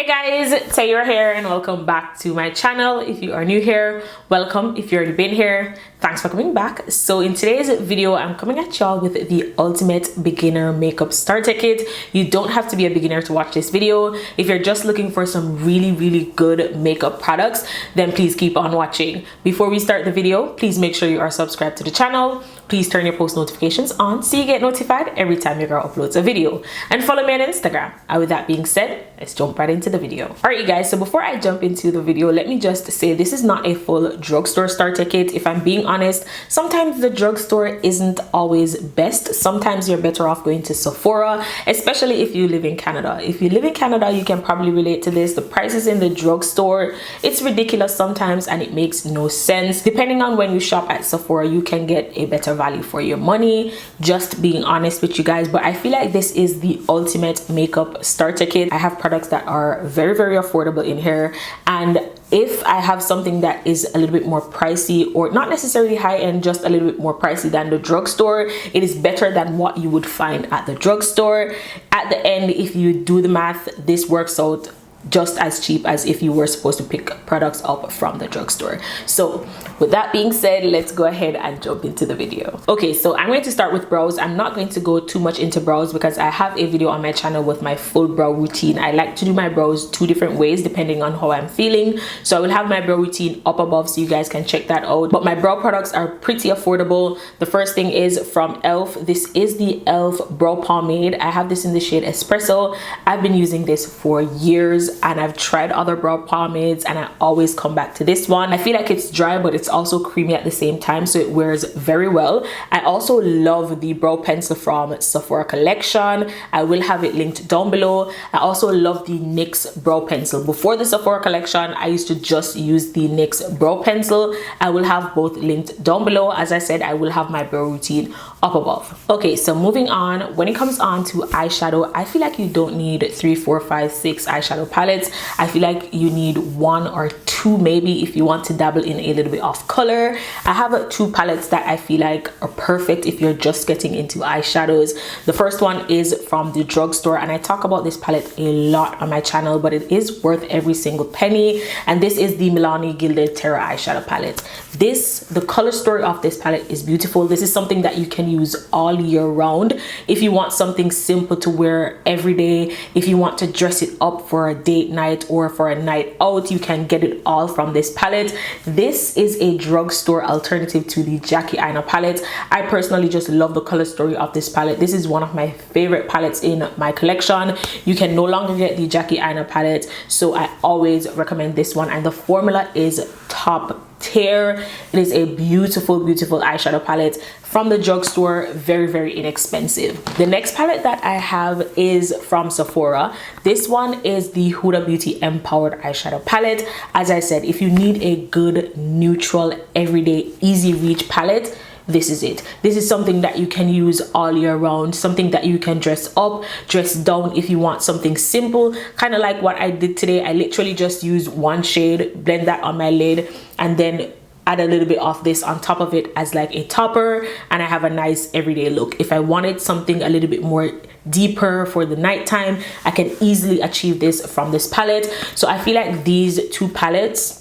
guys, Taylor here and welcome back to my channel. If you are new here, welcome. If you've already been here, thanks for coming back. So in today's video, I'm coming at y'all with the ultimate beginner makeup starter kit. You don't have to be a beginner to watch this video. If you're just looking for some really good makeup products, then please keep on watching. Before we start the video, please make sure you are subscribed to the channel. Please turn your post notifications on so you get notified every time your girl uploads a video, and follow me on Instagram. And with that being said, let's jump right into the video. All right, you guys, so before I jump into the video, let me just say this is not a full drugstore starter kit. If I'm being honest, sometimes the drugstore isn't always best. Sometimes you're better off going to Sephora, especially if you live in Canada. If you live in Canada, you can probably relate to this. The prices in the drugstore, it's ridiculous sometimes and it makes no sense. Depending on when you shop at Sephora, you can get a better value for your money, just being honest with you guys. But I feel like this is the ultimate makeup starter kit. I have products that are very affordable in here, and if I have something that is a little bit more pricey, or not necessarily high-end, just a little bit more pricey than the drugstore, it is better than what you would find at the drugstore. At the end, if you do the math, this works out just as cheap as if you were supposed to pick products up from the drugstore. So with that being said, let's go ahead and jump into the video. Okay, so I'm going to start with brows. I'm not going to go too much into brows because I have a video on my channel with my full brow routine. I like to do my brows two different ways depending on how I'm feeling. So I will have my brow routine up above so you guys can check that out. But my brow products are pretty affordable. The first thing is from e.l.f. This is the e.l.f. brow pomade. I have this in the shade Espresso. I've been using this for years and I've tried other brow pomades and I always come back to this one. I feel like it's dry, but it's also creamy at the same time, so it wears very well. I also love the brow pencil from Sephora collection. I will have it linked down below. I also love the NYX brow pencil. Before the Sephora collection, I used to just use the NYX brow pencil. I will have both linked down below. As I said, I will have my brow routine up above. Okay, so moving on, when it comes on to eyeshadow, I feel like you don't need 3, 4, 5, 6 eyeshadow palettes. I feel like you need 1 or 2 maybe if you want to dabble in a little bit of color. I have 2 palettes that I feel like are perfect if you're just getting into eyeshadows. The first one is from the drugstore, and I talk about this palette a lot on my channel, but it is worth every single penny, and this is the Milani Gilded Terra eyeshadow palette. The color story of this palette is beautiful. This is something that you can use all year round. If you want something simple to wear every day, if you want to dress it up for a date night or for a night out, you can get it all from this palette. This is a drugstore alternative to the Jackie Aina palette. I personally just love the color story of this palette. This is one of my favorite palettes in my collection. You can no longer get the Jackie Aina palette, so I always recommend this one, and the formula is top tier. It is a beautiful eyeshadow palette from the drugstore, very inexpensive. The next palette that I have is from Sephora. This one is the Huda Beauty Empowered eyeshadow palette. As I said, if you need a good neutral everyday easy reach palette, this is it. This is something that you can use all year round, something that you can dress up, dress down if you want something simple, kind of like what I did today. I literally just used 1 shade, blend that on my lid, and then add a little bit of this on top of it as like a topper, and I have a nice everyday look. If I wanted something a little bit more deeper for the nighttime, I can easily achieve this from this palette. So I feel like these 2 palettes,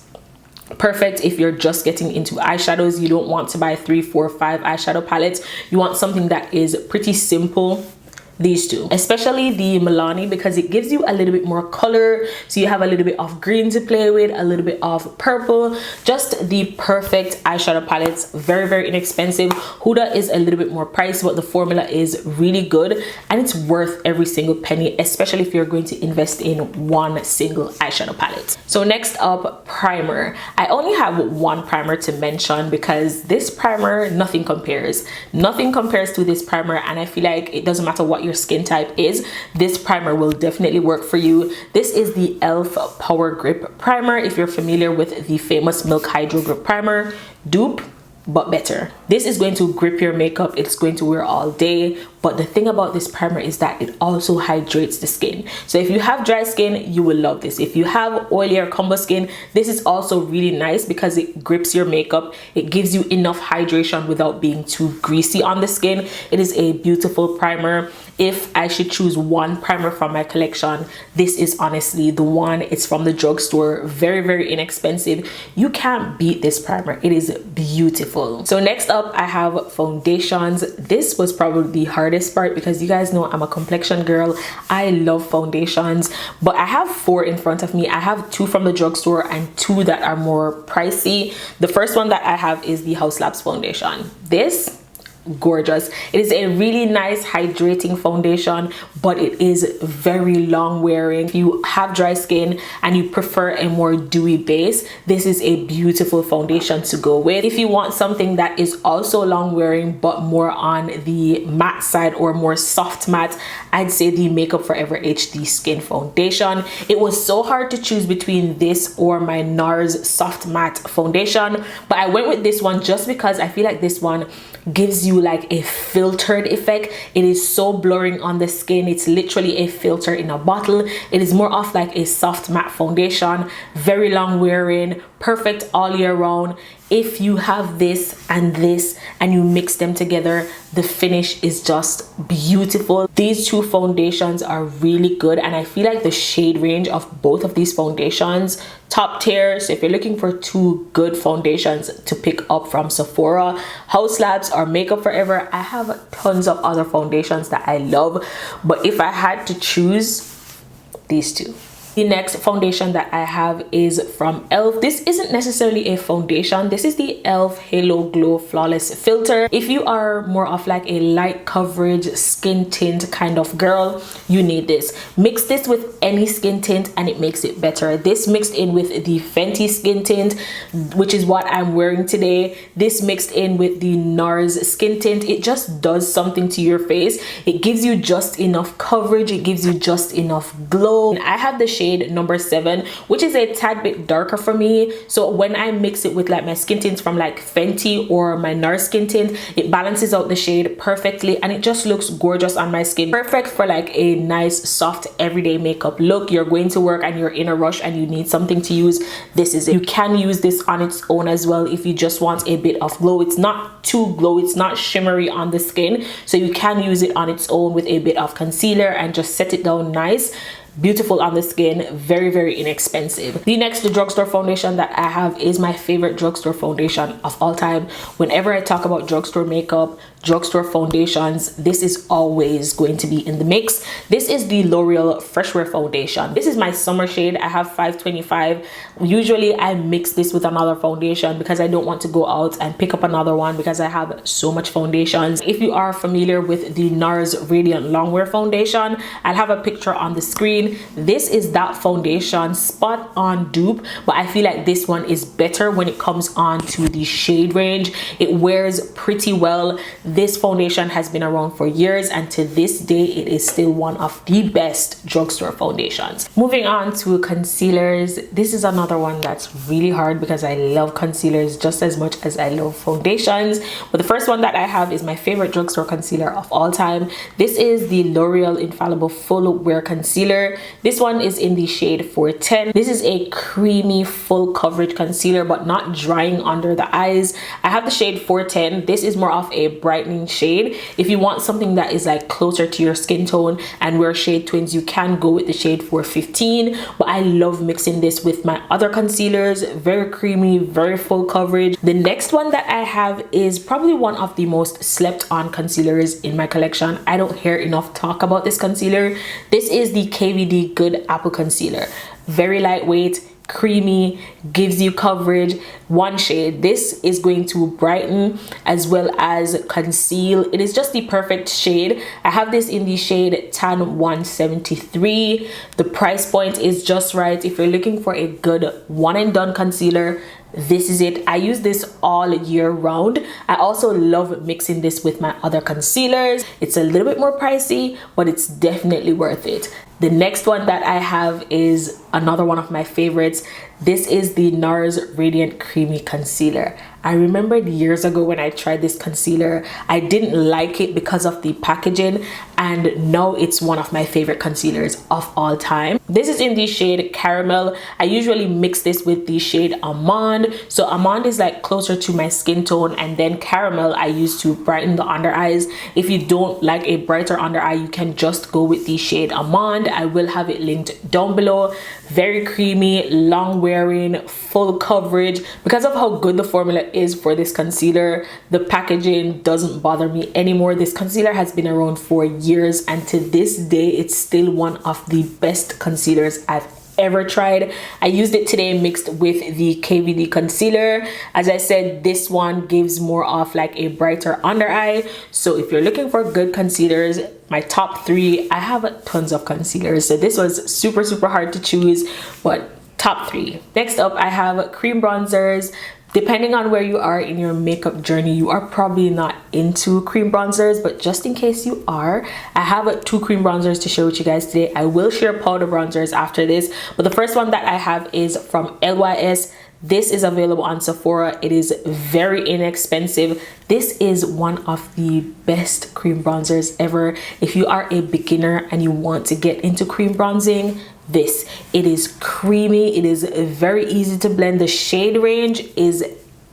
perfect if you're just getting into eyeshadows. You don't want to buy 3, 4, 5 eyeshadow palettes. You want something that is pretty simple. These 2, especially the Milani, because it gives you a little bit more color, so you have a little bit of green to play with, a little bit of purple. Just the perfect eyeshadow palettes. Very inexpensive. Huda is a little bit more pricey, but the formula is really good and it's worth every single penny, especially if you're going to invest in 1 single eyeshadow palette. So next up, primer. I only have 1 primer to mention because this primer, nothing compares to this primer, and I feel like it doesn't matter what your skin type is, this primer will definitely work for you. This is the e.l.f. Power Grip Primer. If you're familiar with the famous Milk Hydro Grip Primer, dupe but better. This is going to grip your makeup. It's going to wear all day. But the thing about this primer is that it also hydrates the skin. So if you have dry skin, you will love this. If you have oily or combo skin, this is also really nice because it grips your makeup. It gives you enough hydration without being too greasy on the skin. It is a beautiful primer. if I should choose one primer from my collection, this is honestly the one. It's from the drugstore, very, very inexpensive. You can't beat this primer. It is beautiful. So next up, I have foundations. This was probably the hardest part because you guys know I'm a complexion girl. I love foundations, but I have 4 in front of me. I have 2 from the drugstore and 2 that are more pricey. The first one that I have is the Haus foundation. This, gorgeous. It is a really nice hydrating foundation, but it is very long wearing. If you have dry skin and you prefer a more dewy base, this is a beautiful foundation to go with. If you want something that is also long wearing but more on the matte side or more soft matte, I'd say the Makeup Forever HD Skin Foundation. It was so hard to choose between this or my Nars soft matte foundation, but I went with this one just because I feel like this one gives you like a filtered effect. It is so blurring on the skin. It's literally a filter in a bottle. It is more of like a soft matte foundation, very long wearing, perfect all year round. If you have this and you mix them together, the finish is just beautiful. These 2 foundations are really good, and I feel like the shade range of both of these foundations, top tier. So if you're looking for 2 good foundations to pick up from Sephora, Haus or Makeup Forever, I have tons of other foundations that I love, but if I had to choose, these 2. The next foundation that I have is from e.l.f. This isn't necessarily a foundation. This is the e.l.f. Halo Glow Flawless Filter. If you are more of like a light coverage skin tint kind of girl, you need this. Mix this with any skin tint and it makes it better. This mixed in with the Fenty skin tint, which is what I'm wearing today. This mixed in with the Nars skin tint. It just does something to your face. It gives you just enough coverage. It gives you just enough glow. And I have the shade number 7, which is a tad bit darker for me. So when I mix it with like my skin tints from like Fenty or my Nars skin tint, it balances out the shade perfectly and it just looks gorgeous on my skin. Perfect for like a nice soft everyday makeup look. You're going to work and you're in a rush and you need something to use. This is it. You can use this on its own as well if you just want a bit of glow. It's not too glow, it's not shimmery on the skin, so you can use it on its own with a bit of concealer and just set it down nice. Beautiful on the skin, very, very inexpensive. The next drugstore foundation that I have is my favorite drugstore foundation of all time. Whenever I talk about drugstore makeup, drugstore foundations, this is always going to be in the mix. This is the L'Oreal Fresh Wear Foundation. This is my summer shade. I have 525. Usually I mix this with another foundation because I don't want to go out and pick up another one because I have so much foundations. If you are familiar with the Nars Radiant Longwear Foundation, I'll have a picture on the screen. This is that foundation, spot on dupe, but I feel like this one is better when it comes on to the shade range. It wears pretty well. This foundation has been around for years and to this day it is still one of the best drugstore foundations. Moving on to concealers, this is another one that's really hard because I love concealers just as much as I love foundations. But the first one that I have is my favorite drugstore concealer of all time. This is the L'Oreal Infallible Full Wear Concealer. This one is in the shade 410. This is a creamy full coverage concealer but not drying under the eyes. I have the shade 410. This is more of a brightening shade. If you want something that is like closer to your skin tone and wear shade twins, you can go with the shade 415, but I love mixing this with my other concealers. Very creamy, very full coverage. The next one that I have is probably one of the most slept on concealers in my collection. I don't hear enough talk about this concealer. This is the KVD Good Apple Concealer. Very lightweight, creamy, gives you coverage. One shade. This is going to brighten as well as conceal. It is just the perfect shade. I have this in the shade Tan 173. The price point is just right. If you're looking for a good one and done concealer, this is it. I use this all year round. I also love mixing this with my other concealers. It's a little bit more pricey, but it's definitely worth it. The next one that I have is another one of my favorites. This is the Nars Radiant Creamy Concealer. I remembered years ago when I tried this concealer, I didn't like it because of the packaging, and now it's one of my favorite concealers of all time. This is in the shade Caramel. I usually mix this with the shade Amande. So Amande is like closer to my skin tone, and then Caramel I use to brighten the under eyes. If you don't like a brighter under eye, you can just go with the shade Amande. I will have it linked down below. Very creamy, long wearing, full coverage. Because of how good the formula is for this concealer, the packaging doesn't bother me anymore. This concealer has been around for years, and to this day it's still one of the best concealers I've ever tried. I used it today mixed with the KVD concealer. As I said, this one gives more of like a brighter under eye. So if you're looking for good concealers, my top 3, I have tons of concealers, so this was super hard to choose, but top 3. Next up, I have cream bronzers. Depending on where you are in your makeup journey, you are probably not into cream bronzers, but just in case you are, I have 2 cream bronzers to share with you guys today. I will share powder bronzers after this, but the first one that I have is from LYS. This is available on Sephora. It is very inexpensive. This is one of the best cream bronzers ever. If you are a beginner and you want to get into cream bronzing, it is creamy. It is very easy to blend. The shade range is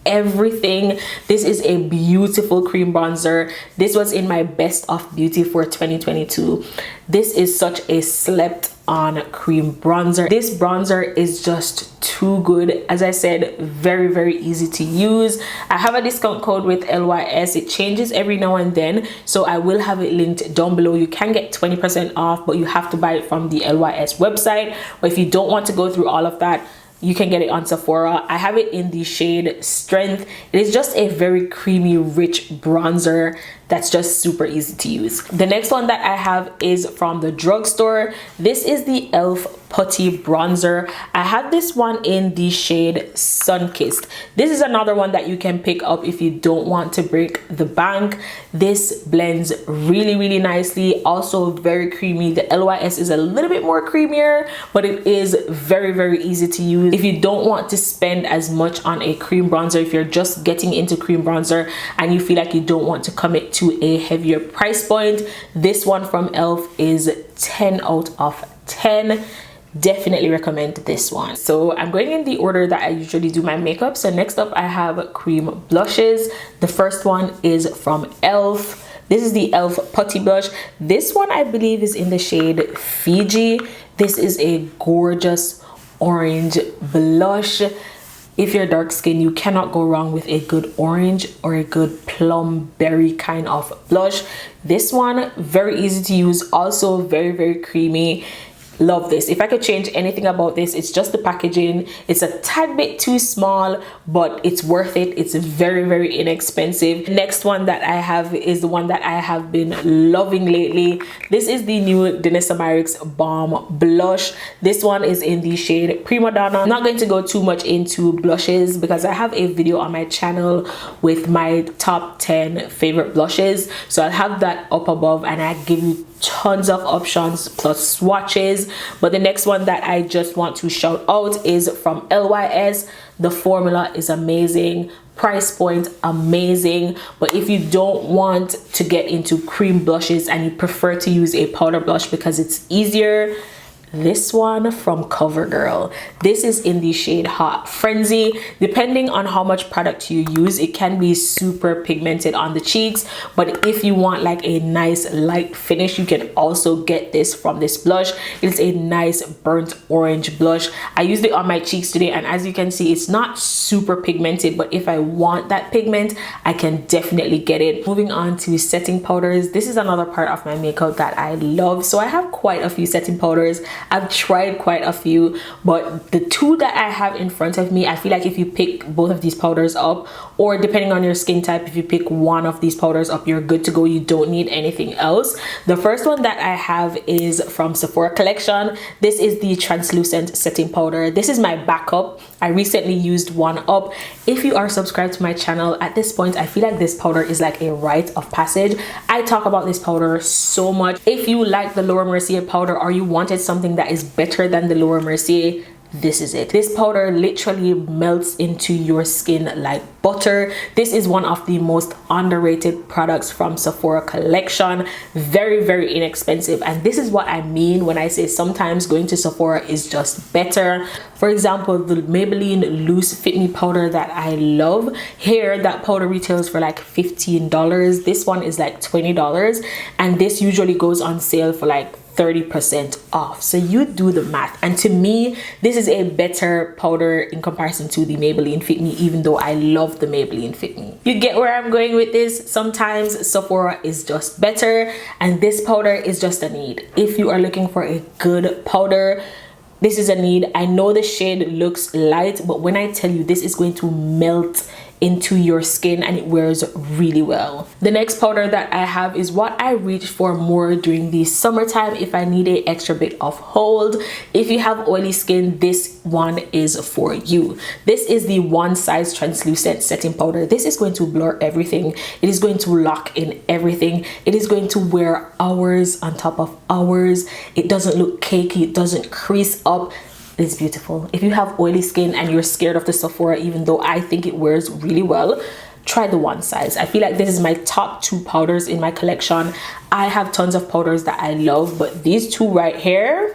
everything. This is a beautiful cream bronzer. This was in my best of beauty for 2022. This is such a slept on cream bronzer. This bronzer is just too good. As I said, very easy to use. I have a discount code with LYS. It changes every now and then, so I will have it linked down below. You can get 20% off, but you have to buy it from the LYS website. Or if you don't want to go through all of that, you can get it on Sephora. I have it in the shade Strength. It is just a very creamy, rich bronzer that's just super easy to use. The next one that I have is from the drugstore. This is the e.l.f. Putty Bronzer. I have this one in the shade Sunkissed. This is another one that you can pick up if you don't want to break the bank. This blends really nicely. Also very creamy. The LYS is a little bit more creamier, but it is very easy to use. If you don't want to spend as much on a cream bronzer, if you're just getting into cream bronzer and you feel like you don't want to commit to a heavier price point, this one from e.l.f. is 10 out of 10. Definitely recommend this one. So I'm going in the order that I usually do my makeup. So next up, I have cream blushes. The first one is from e.l.f. This is the e.l.f. Putty Blush. This one I believe is in the shade Fiji. This is a gorgeous orange blush. If you're dark skin, you cannot go wrong with a good orange or a good plum berry kind of blush. This one, very easy to use, also very creamy. Love this. If I could change anything about this, it's just the packaging. It's a tad bit too small, but it's worth it. It's very inexpensive. Next one that I have is the one that I have been loving lately. This is the new Danessa Myricks Balm Blush. This one is in the shade Primadonna. I'm not going to go too much into blushes because I have a video on my channel with my top 10 favorite blushes. So I'll have that up above, and I give you tons of options plus swatches. But the next one that I just want to shout out is from LYS. The formula is amazing, price point amazing. But if you don't want to get into cream blushes and you prefer to use a powder blush because it's easier, this one from CoverGirl. This is in the shade Hot Frenzy. Depending on how much product you use, it can be super pigmented on the cheeks, but if you want like a nice light finish, you can also get this from this blush. It's a nice burnt orange blush. I used it on my cheeks today, and as you can see, it's not super pigmented, but if I want that pigment, I can definitely get it. Moving on to setting powders. This is another part of my makeup that I love. So I have quite a few setting powders. I've tried quite a few, but the two that I have in front of me, I feel like if you pick both of these powders up, or depending on your skin type, if you pick one of these powders up, you're good to go. You don't need anything else. The first one that I have is from Sephora collection. This is the translucent setting powder. This is my backup. I recently used one up. If you are subscribed to my channel at this point, I feel like this powder is like a rite of passage. I talk about this powder so much. If you like the Laura Mercier powder, or you wanted something that is better than the Laura Mercier, this is it. This powder literally melts into your skin like butter. This is one of the most underrated products from Sephora collection. Very, very inexpensive. And this is what I mean when I say sometimes going to Sephora is just better. For example, the Maybelline Loose Fit Me powder that I love, here that powder retails for like $15. This one is like $20, and this usually goes on sale for like 30% off. So you do the math, and to me this is a better powder in comparison to the Maybelline Fit Me, even though I love the Maybelline Fit Me. You get where I'm going with this? Sometimes Sephora is just better, and this powder is just a need. If you are looking for a good powder, this is a need. I know the shade looks light, but when I tell you, this is going to melt into your skin and it wears really well. The next powder that I have is what I reach for more during the summertime if I need an extra bit of hold. If you have oily skin, this one is for you. This is the One Size Translucent Setting Powder. This is going to blur everything. It is going to lock in everything. It is going to wear hours on top of hours. It doesn't look cakey. It doesn't crease up. It's beautiful. If you have oily skin and you're scared of the Sephora, even though I think it wears really well, try the One Size. I feel like this is my top two powders in my collection. I have tons of powders that I love, but these two right here,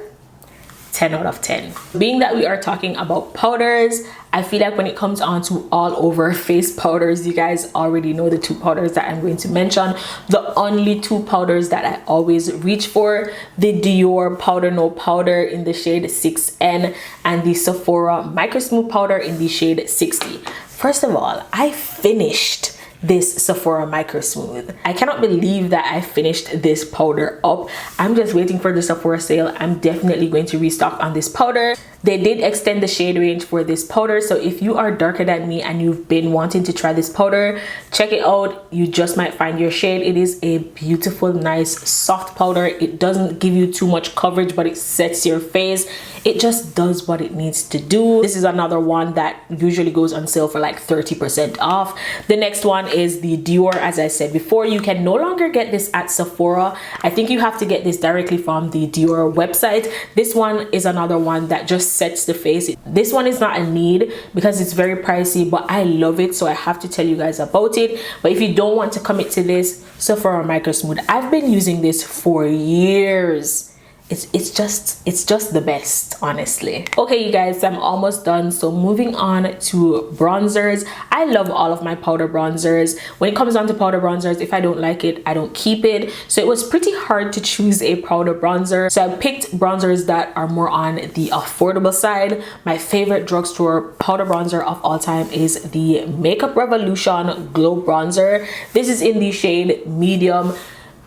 10 out of 10. Being that we are talking about powders, I feel like when it comes on to all over face powders, you guys already know the two powders that I'm going to mention. The only two powders that I always reach for, the Dior Powder No Powder in the shade 6N and the Sephora Micro Smooth Powder in the shade 60. First of all, I finished this Sephora Micro Smooth. I cannot believe that I finished this powder up. I'm just waiting for the Sephora sale. I'm definitely going to restock on this powder. They did extend the shade range for this powder, so if you are darker than me and you've been wanting to try this powder, check it out. You just might find your shade. It is a beautiful, nice, soft powder. It doesn't give you too much coverage, but it sets your face. It just does what it needs to do. This is another one that usually goes on sale for like 30% off. The next one is the Dior. As I said before, you can no longer get this at Sephora. I think you have to get this directly from the Dior website. This one is another one that just sets the face. This one is not a need because it's very pricey, but I love it, so I have to tell you guys about it. But if you don't want to commit to this, Sephora Micro Smooth, I've been using this for years. It's just the best, honestly. Okay, you guys, I'm almost done. So moving on to bronzers. I love all of my powder bronzers. When it comes down to powder bronzers, if I don't like it, I don't keep it. So it was pretty hard to choose a powder bronzer. So I picked bronzers that are more on the affordable side. My favorite drugstore powder bronzer of all time is the Makeup Revolution Glow Bronzer. This is in the shade medium.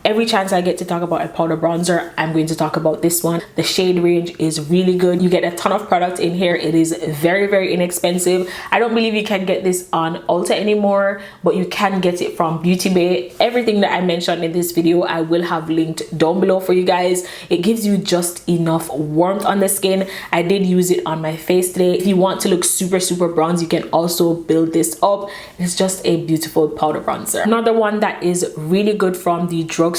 Every chance I get to talk about a powder bronzer, I'm going to talk about this one. The shade range is really good. You get a ton of product in here. It is very, very inexpensive. I don't believe you can get this on Ulta anymore, but you can get it from Beauty Bay. Everything that I mentioned in this video, I will have linked down below for you guys. It gives you just enough warmth on the skin. I did use it on my face today. If you want to look super, super bronze, you can also build this up. It's just a beautiful powder bronzer. Another one that is really good from the drugstore,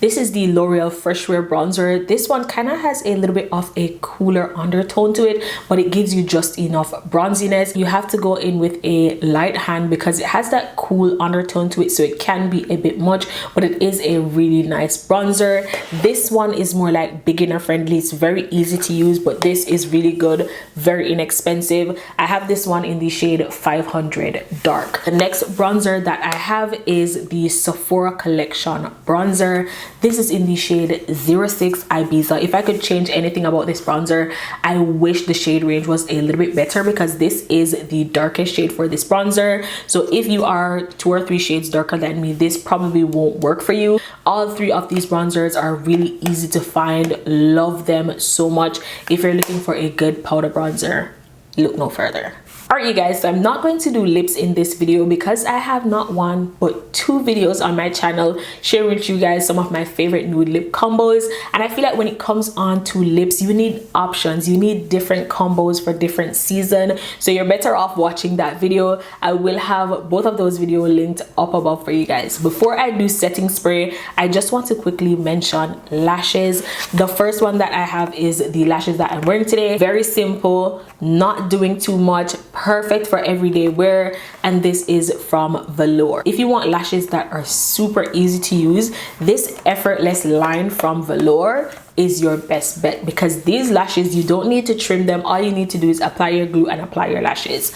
this is the L'Oreal Fresh Wear Bronzer. This one kind of has a little bit of a cooler undertone to it, but it gives you just enough bronziness. You have to go in with a light hand because it has that cool undertone to it, so it can be a bit much, but it is a really nice bronzer. This one is more like beginner friendly. It's very easy to use, but this is really good, very inexpensive. I have this one in the shade 500 Dark. The next bronzer that I have is the Sephora Collection bronzer. This is in the shade 06 Ibiza. If I could change anything about this bronzer, I wish the shade range was a little bit better, because this is the darkest shade for this bronzer. So if you are 2 or 3 shades darker than me, this probably won't work for you. All 3 of these bronzers are really easy to find. Love them so much. If you're looking for a good powder bronzer, look no further. Alright you guys, so I'm not going to do lips in this video because I have not 1 but 2 videos on my channel sharing with you guys some of my favorite nude lip combos. And I feel like when it comes on to lips, you need options, you need different combos for different season. So you're better off watching that video. I will have both of those videos linked up above for you guys. Before I do setting spray, I just want to quickly mention lashes. The first one that I have is the lashes that I'm wearing today. Very simple, not doing too much, perfect for everyday wear, and this is from Velour. If you want lashes that are super easy to use, this effortless line from Velour is your best bet, because these lashes, you don't need to trim them. All you need to do is apply your glue and apply your lashes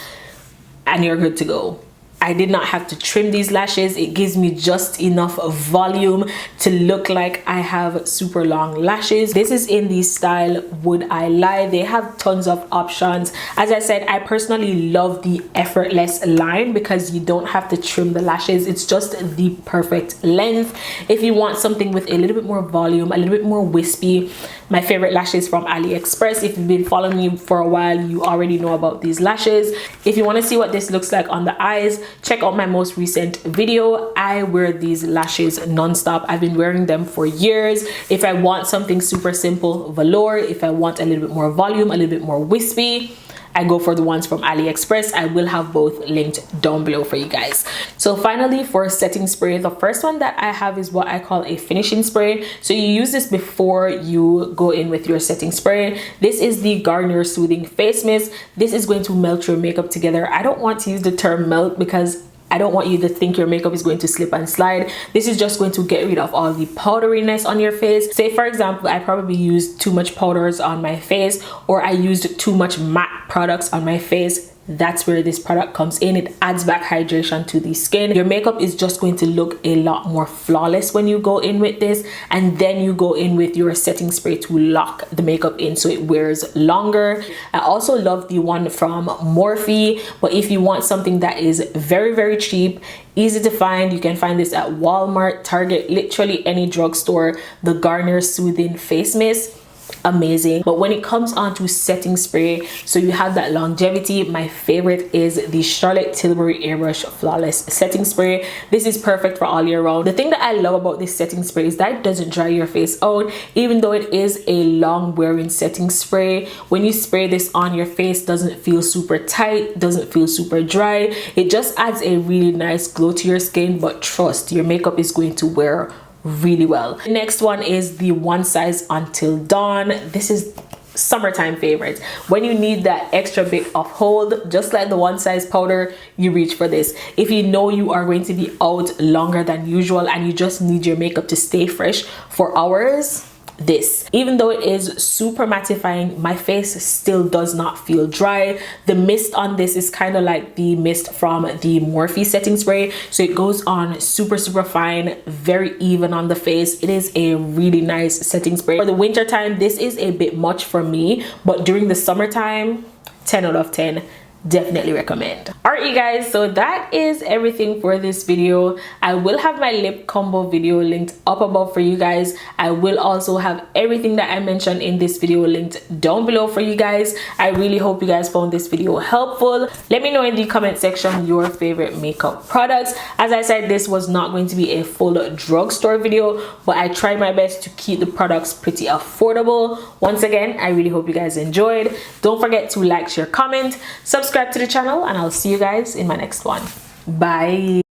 and you're good to go. I did not have to trim these lashes. It gives me just enough volume to look like I have super long lashes. This is in the style Would I Lie. They have tons of options. As I said, I personally love the effortless line because you don't have to trim the lashes. It's just the perfect length. If you want something with a little bit more volume, a little bit more wispy, my favorite lashes from AliExpress. If you've been following me for a while, you already know about these lashes. If you want to see what this looks like on the eyes, check out my most recent video. I wear these lashes non-stop. I've been wearing them for years. If I want something super simple, Velour. If I want a little bit more volume, a little bit more wispy, I go for the ones from AliExpress. I will have both linked down below for you guys. So finally, for setting spray, the first one that I have is what I call a finishing spray. So you use this before you go in with your setting spray. This is the Garnier Soothing Face Mist. This is going to melt your makeup together. I don't want to use the term melt because I don't want you to think your makeup is going to slip and slide. This is just going to get rid of all the powderiness on your face. Say for example, I probably used too much powders on my face, or I used too much matte products on my face. That's where this product comes in. It adds back hydration to the skin. Your makeup is just going to look a lot more flawless when you go in with this, and then you go in with your setting spray to lock the makeup in so it wears longer. I also love the one from Morphe, but if you want something that is very, very cheap, easy to find, you can find this at Walmart, Target, literally any drugstore. The Garnier Soothing Face Mist, amazing. But when it comes on to setting spray, so you have that longevity, my favorite is the Charlotte Tilbury Airbrush Flawless Setting Spray. This is perfect for all year round. The thing that I love about this setting spray is that it doesn't dry your face out. Even though it is a long wearing setting spray, when you spray this on your face, doesn't feel super tight, doesn't feel super dry. It just adds a really nice glow to your skin, but trust, your makeup is going to wear really well. The next one is the One Size Until Dawn. This is summertime favorite. When you need that extra bit of hold, just like the One Size powder, you reach for this. If you know you are going to be out longer than usual and you just need your makeup to stay fresh for hours, this, even though it is super mattifying, my face still does not feel dry. The mist on this is kind of like the mist from the Morphe setting spray, so it goes on super fine, very even on the face. It is a really nice setting spray. For the winter time, this is a bit much for me, but during the summertime, 10 out of 10. Definitely recommend. All right you guys, so that is everything for this video. I will have my lip combo video linked up above for you guys. I will also have everything that I mentioned in this video linked down below for you guys. I really hope you guys found this video helpful. Let me know in the comment section your favorite makeup products. As I said, this was not going to be a full drugstore video, but I tried my best to keep the products pretty affordable. Once again, I really hope you guys enjoyed. Don't forget to like, share, comment, subscribe to the channel, and I'll see you guys in my next one. Bye.